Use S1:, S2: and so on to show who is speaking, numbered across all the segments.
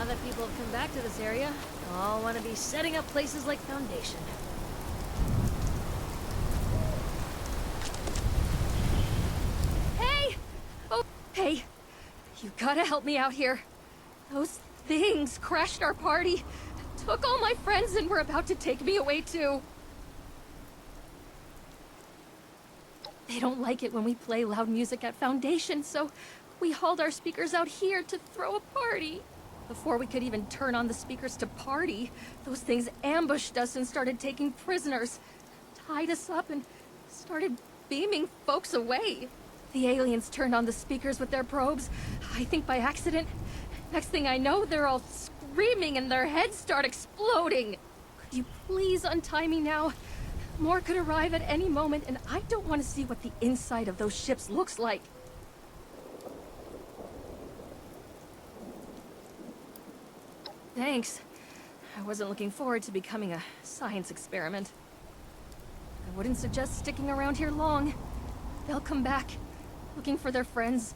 S1: Now that people have come back to this area, they'll all want to be setting up places like Foundation.
S2: Hey! Oh, hey. You gotta help me out here. Those things crashed our party, took all my friends, and were about to take me away too. They don't like it when we play loud music at Foundation, so we hauled our speakers out here to throw a party. Before we could even turn on the speakers to party, those things ambushed us and started taking prisoners, tied us up, and started beaming folks away. The aliens turned on the speakers with their probes, I think by accident. Next thing I know, they're all screaming and their heads start exploding. Could you please untie me now? More could arrive at any moment, and I don't want to see what the inside of those ships looks like. Thanks. I wasn't looking forward to becoming a science experiment. I wouldn't suggest sticking around here long. They'll come back, looking for their friends.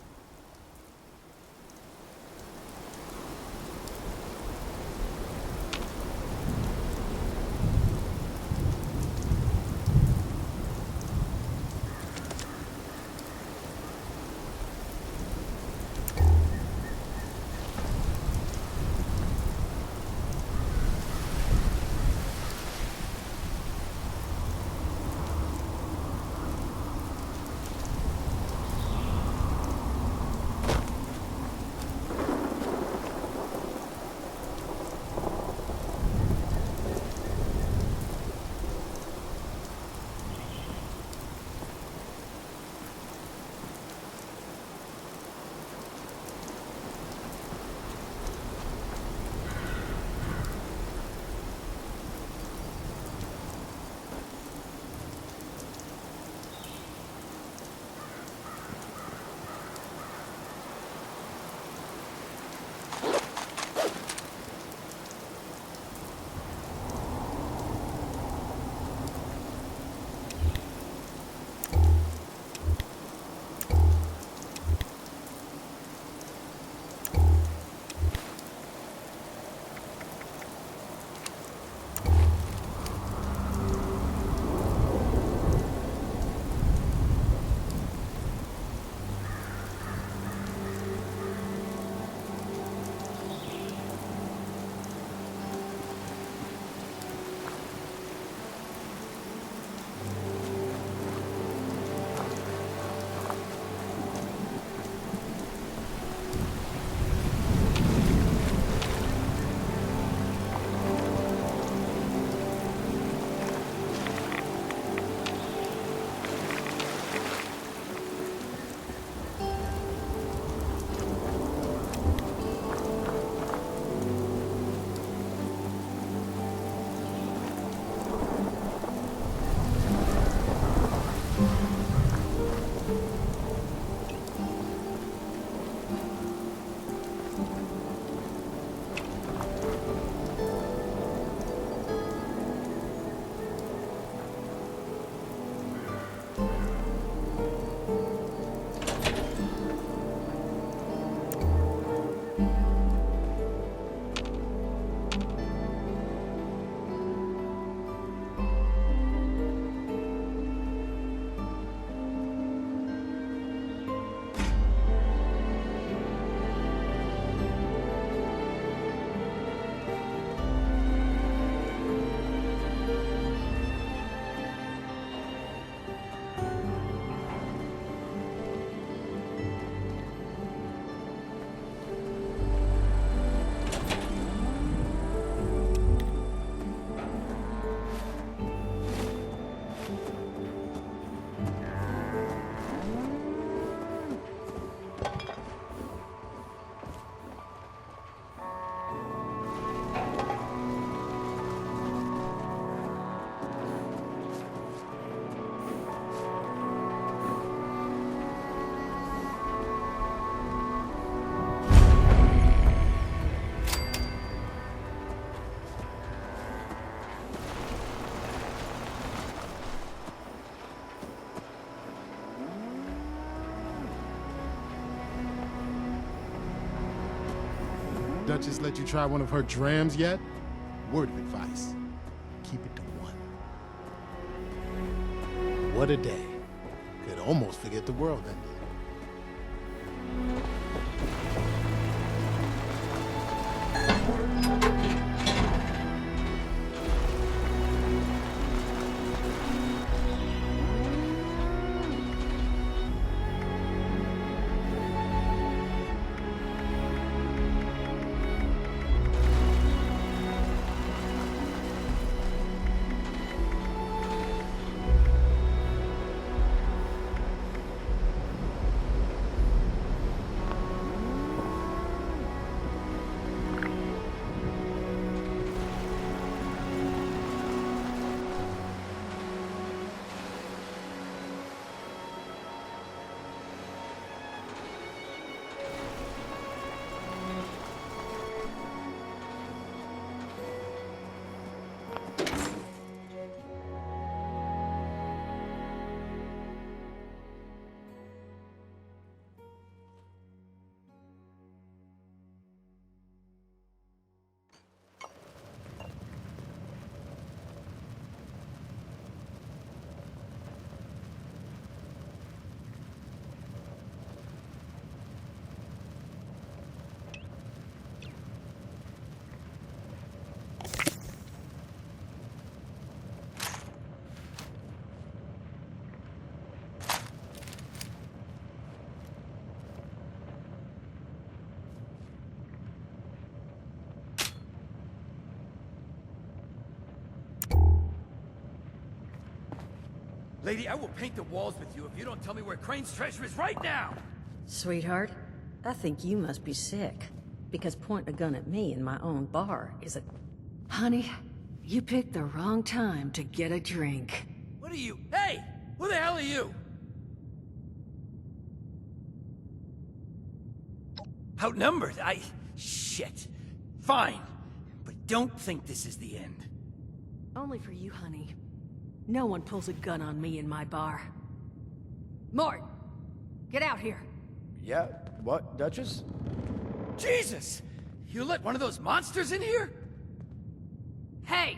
S3: Duchess let you try one of her drams yet? Word of advice. Keep it to one. What a day. Could almost forget the world ended.
S4: Lady, I will paint the walls with you if you don't tell me where Crane's treasure is right now!
S5: Sweetheart, I think you must be sick. Because pointing a gun at me in my own bar is a... Honey, you picked the wrong time to get a drink.
S4: What are you? Hey! Who the hell are you? Outnumbered? Shit. Fine. But don't think this is the end.
S5: Only for you, honey. No one pulls a gun on me in my bar.
S2: Mort! Get out here!
S6: Yeah, what, Duchess?
S4: Jesus! You let one of those monsters in here?
S2: Hey!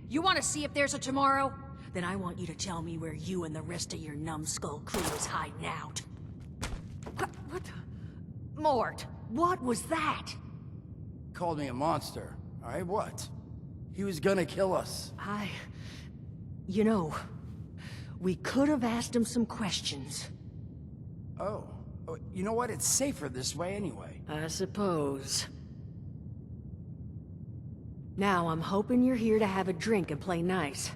S2: You want to see if there's a tomorrow? Then I want you to tell me where you and the rest of your numbskull crew is hiding out. What the... Mort, what was that?
S6: Called me a monster. Alright, what? He was gonna kill us.
S5: You know, we could have asked him some questions.
S6: Oh. You know what? It's safer this way anyway.
S5: I suppose. Now, I'm hoping you're here to have a drink and play nice.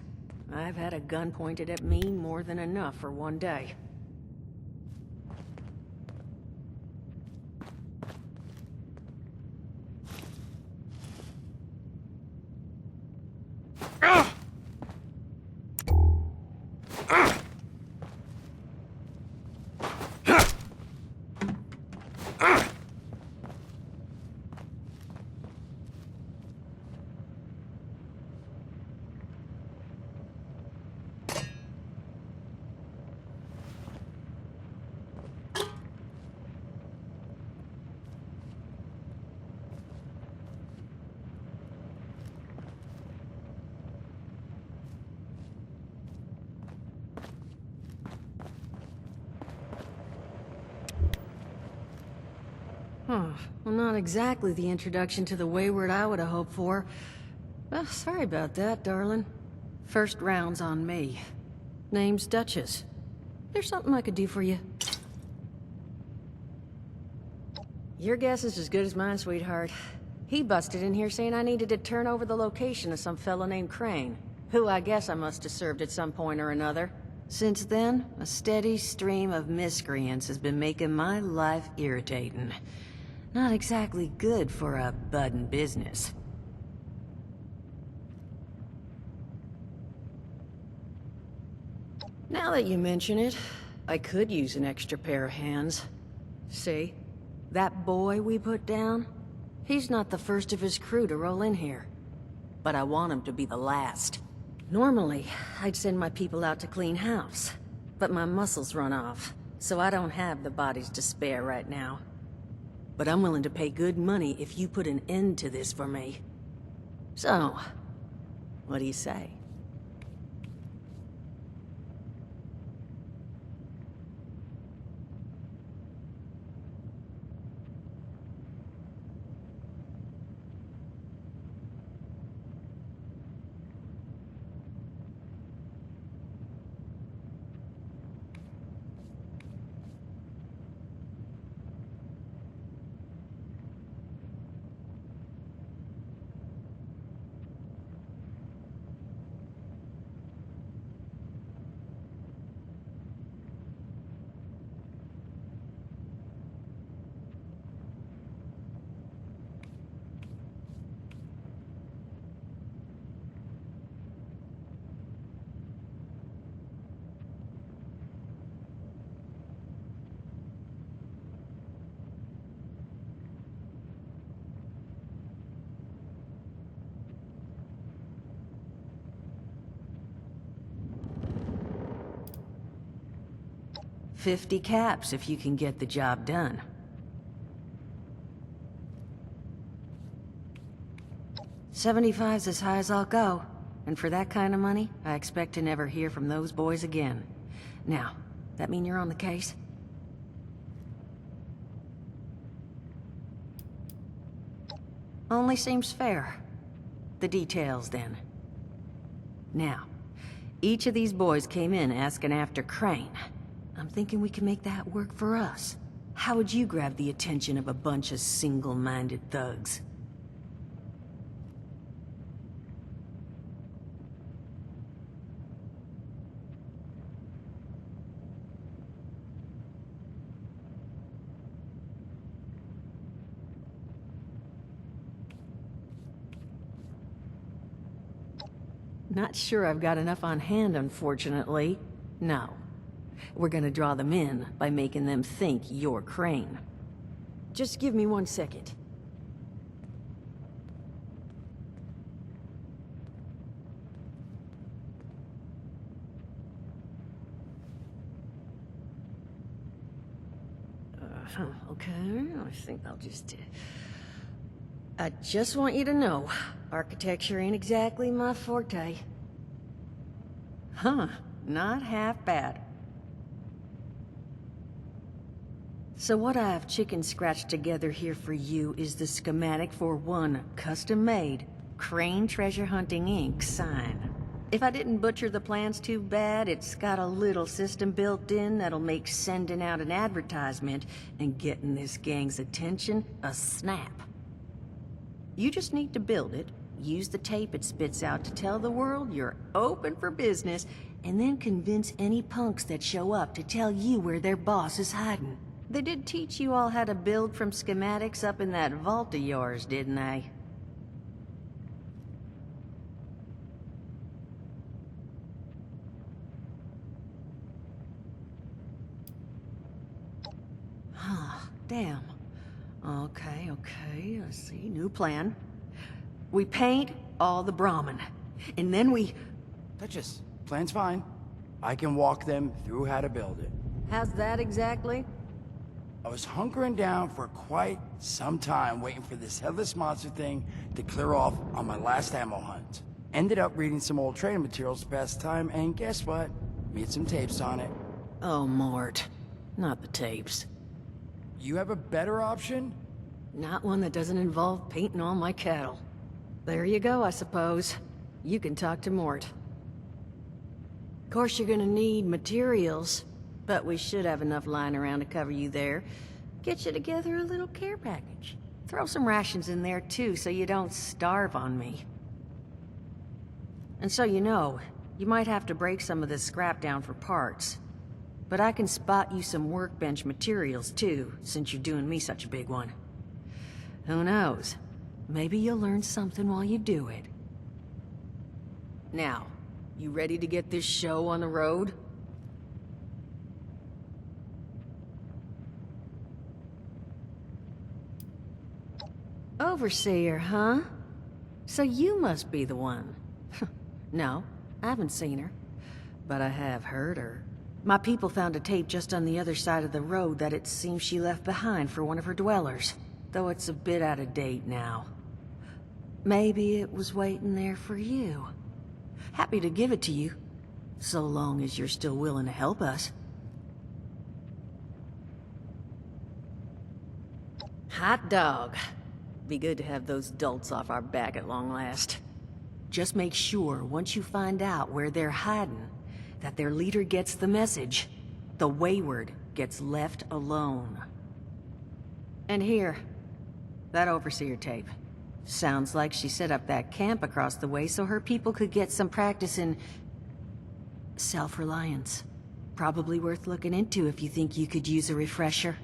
S5: I've had a gun pointed at me more than enough for one day. Well, not exactly the introduction to the Wayward I would have hoped for. Well, sorry about that, darling. First round's on me. Name's Duchess. There's something I could do for you. Your guess is as good as mine, sweetheart. He busted in here saying I needed to turn over the location of some fellow named Crane, who I guess I must have served at some point or another. Since then, a steady stream of miscreants has been making my life irritating. Not exactly good for a budding business. Now that you mention it, I could use an extra pair of hands. See? That boy we put down? He's not the first of his crew to roll in here. But I want him to be the last. Normally, I'd send my people out to clean house. But my muscles run off, so I don't have the bodies to spare right now. but I'm willing to pay good money if you put an end to this for me. So, what do you say? $50 caps if you can get the job done. $75's as high as I'll go. And for that kind of money, I expect to never hear from those boys again. Now, that mean you're on the case? Only seems fair. The details, then. Now, each of these boys came in asking after Crane. I'm thinking we can make that work for us. How would you grab the attention of a bunch of single-minded thugs? Not sure I've got enough on hand, unfortunately. No. We're gonna draw them in by making them think you're Crane. Just give me 1 second. Okay, I think I'll just... I just want you to know, architecture ain't exactly my forte. Huh, not half bad. So what I've chicken-scratched together here for you is the schematic for one custom-made Crane Treasure Hunting Inc. sign. If I didn't butcher the plans too bad, it's got a little system built in that'll make sending out an advertisement and getting this gang's attention a snap. You just need to build it, use the tape it spits out to tell the world you're open for business, and then convince any punks that show up to tell you where their boss is hiding. They did teach you all how to build from schematics up in that vault of yours, didn't they? Huh, damn. Okay, I see. New plan. We paint all the Brahmin, and then we...
S6: Plan's fine. I can walk them through how to build it.
S5: How's that exactly?
S6: I was hunkering down for quite some time waiting for this headless monster thing to clear off on my last ammo hunt. Ended up reading some old training materials to pass the time, and guess what? Made some tapes on it.
S5: Oh, Mort. Not the tapes.
S6: You have a better option?
S5: Not one that doesn't involve painting all my cattle. There you go, I suppose. You can talk to Mort. Of course you're gonna need materials, but we should have enough lying around to cover you there. Get you together a little care package. Throw some rations in there too, so you don't starve on me. And so you know, you might have to break some of this scrap down for parts. But I can spot you some workbench materials too, since you're doing me such a big one. Who knows? Maybe you'll learn something while you do it. Now, you ready to get this show on the road? Overseer, huh? So you must be the one. No, I haven't seen her. But I have heard her. My people found a tape just on the other side of the road that it seems she left behind for one of her dwellers, though it's a bit out of date now. Maybe it was waiting there for you. Happy to give it to you, so long as you're still willing to help us. Hot dog. Be good to have those dolts off our back at long last. Just make sure, once you find out where they're hiding, that their leader gets the message. The Wayward gets left alone. And here, that overseer tape. Sounds like she set up that camp across the way so her people could get some practice in self-reliance. Probably worth looking into if you think you could use a refresher.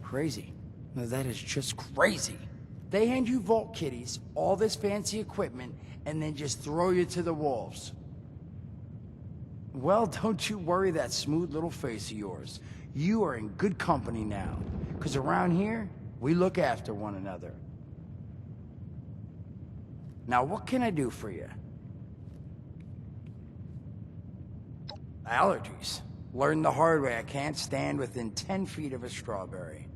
S6: Crazy. No, that is just crazy. They hand you vault kitties, all this fancy equipment, and then just throw you to the wolves. Well, don't you worry that smooth little face of yours. You are in good company now. Because around here, we look after one another. Now, what can I do for you? Allergies. Learned the hard way I can't stand within 10 feet of a strawberry.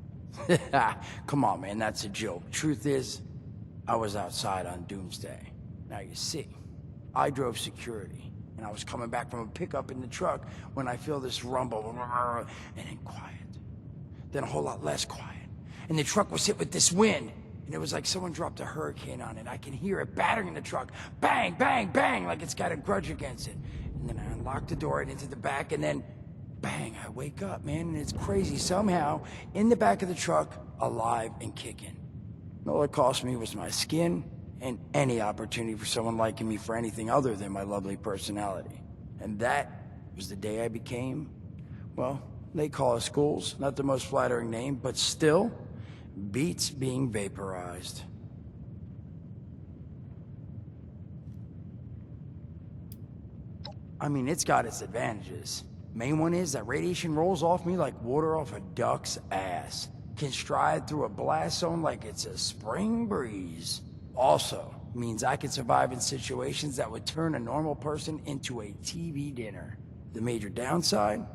S6: Come on, man, that's a joke. Truth is, I was outside on Doomsday. Now, you see, I drove security, and I was coming back from a pickup in the truck when I feel this rumble, and then quiet. Then a whole lot less quiet. And the truck was hit with this wind, and it was like someone dropped a hurricane on it. I can hear it battering the truck. Bang, bang, bang, like it's got a grudge against it. And then I unlocked the door and into the back, and then bang, I wake up, man, and it's crazy. Somehow, in the back of the truck, alive and kicking. All it cost me was my skin and any opportunity for someone liking me for anything other than my lovely personality. And that was the day I became, well, they call us ghouls, not the most flattering name, but still beats being vaporized. I mean, it's got its advantages. Main one is that radiation rolls off me like water off a duck's ass. Can stride through a blast zone like it's a spring breeze. Also, means I can survive in situations that would turn a normal person into a TV dinner. The major downside?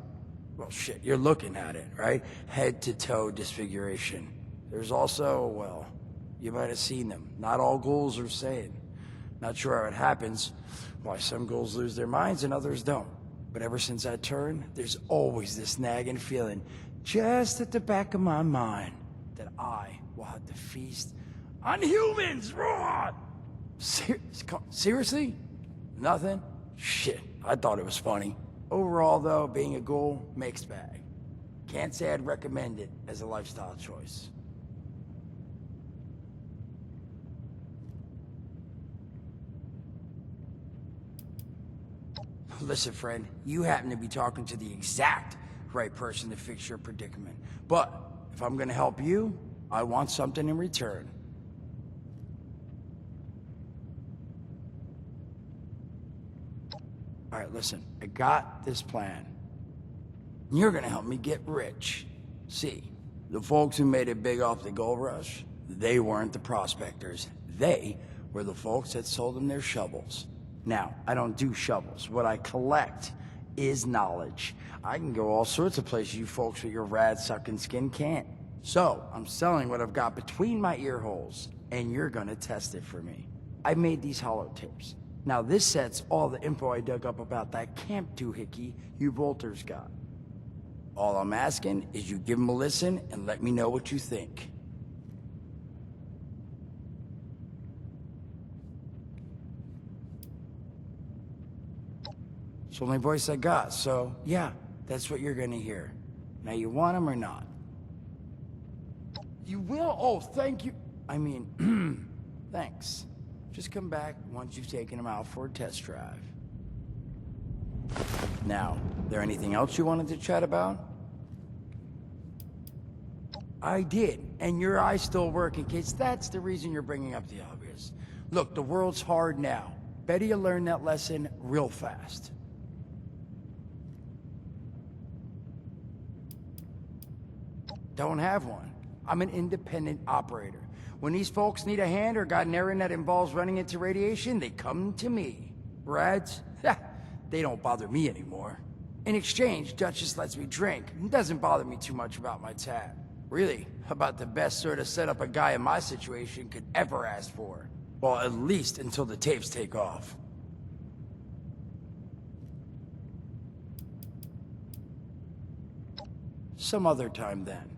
S6: Well, shit, you're looking at it, right? Head to toe disfiguration. There's also, well, you might have seen them. Not all ghouls are sane. Not sure how it happens, why some ghouls lose their minds and others don't. But ever since I turned, there's always this nagging feeling just at the back of my mind that I will have to feast on humans, raw! Seriously? Nothing? Shit, I thought it was funny. Overall, though, being a ghoul, mixed bag. Can't say I'd recommend it as a lifestyle choice. Listen, friend, you happen to be talking to the exact right person to fix your predicament. But if I'm gonna help you, I want something in return. All right, listen, I got this plan. You're gonna help me get rich. See, the folks who made it big off the gold rush, they weren't the prospectors. They were the folks that sold them their shovels. Now, I don't do shovels. What I collect is knowledge. I can go all sorts of places you folks with your rad-sucking skin can't. So, I'm selling what I've got between my ear holes, and you're gonna test it for me. I made these holotapes. Now, this set's all the info I dug up about that camp doohickey you Volters got. All I'm asking is you give them a listen and let me know what you think. It's the only voice I got, so yeah, that's what you're gonna hear. Now, you want them or not? You will? Oh, thank you. I mean, thanks. Just come back once you've taken them out for a test drive. Now, there anything else you wanted to chat about? I did, and your eye's still working, kids. That's the reason you're bringing up the obvious. Look, the world's hard now. Better you learn that lesson real fast. Don't have one. I'm an independent operator. When these folks need a hand or got an errand that involves running into radiation, they come to me. Rads? They don't bother me anymore. In exchange, Duchess lets me drink and doesn't bother me too much about my tab. Really, about the best sort of setup a guy in my situation could ever ask for. Well, at least until the tapes take off. Some other time then.